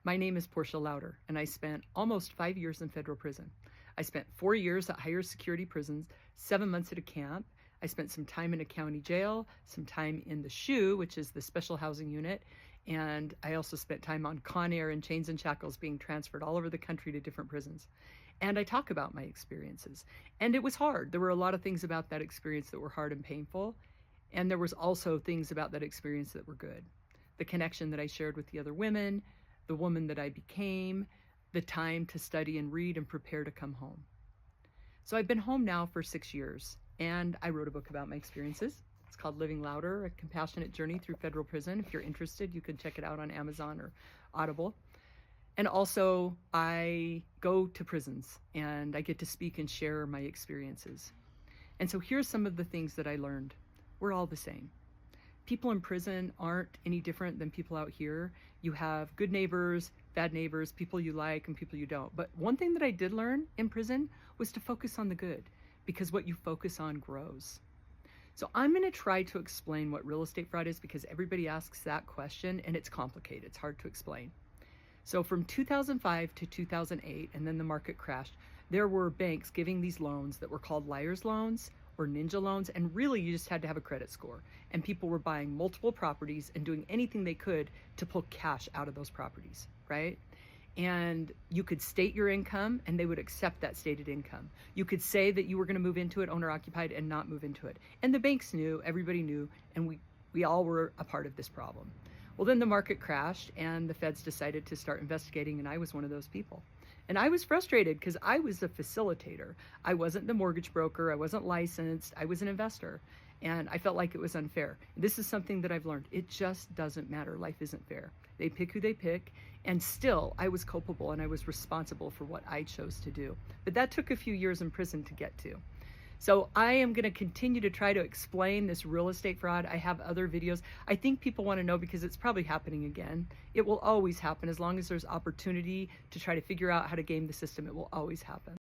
My name is Portia Louder, and I spent almost 5 years in federal prison. I spent 4 years at higher security prisons, 7 months at a camp. I spent some time in a county jail, some time in the SHU, which is the special housing unit, and I also spent time on Con Air and chains and shackles being transferred all over the country to different prisons. And I talk about my experiences. And it was hard. There were a lot of things about that experience that were hard and painful. And there was also things about that experience that were good. The connection that I shared with the other women, the woman that I became, the time to study and read and prepare to come home. So I've been home now for 6 years, and I wrote a book about my experiences. It's called Living Louder, A Compassionate Journey Through Federal Prison. If you're interested, you can check it out on Amazon or Audible. And also, I go to prisons, and I get to speak and share my experiences. And so here's some of the things that I learned. We're all the same. People in prison aren't any different than people out here. You have good neighbors, bad neighbors, people you like and people you don't. But one thing that I did learn in prison was to focus on the good, because what you focus on grows. So I'm going to try to explain what real estate fraud is, because everybody asks that question and it's complicated. It's hard to explain. So from 2005 to 2008, and then the market crashed, there were banks giving these loans that were called liar's loans or ninja loans, and really you just had to have a credit score. And people were buying multiple properties and doing anything they could to pull cash out of those properties, right? And you could state your income and they would accept that stated income. You could say that you were going to move into it owner occupied and not move into it. And the banks knew, everybody knew, and we all were a part of this problem. Well, then the market crashed and the feds decided to start investigating, and I was one of those people. And I was frustrated because I was a facilitator. I wasn't the mortgage broker. I wasn't licensed. I was an investor. And I felt like it was unfair. This is something that I've learned. It just doesn't matter. Life isn't fair. They pick who they pick. And still, I was culpable and I was responsible for what I chose to do. But that took a few years in prison to get to. So I am going to continue to try to explain this real estate fraud. I have other videos. I think people want to know because it's probably happening again. It will always happen. As long as there's opportunity to try to figure out how to game the system, it will always happen.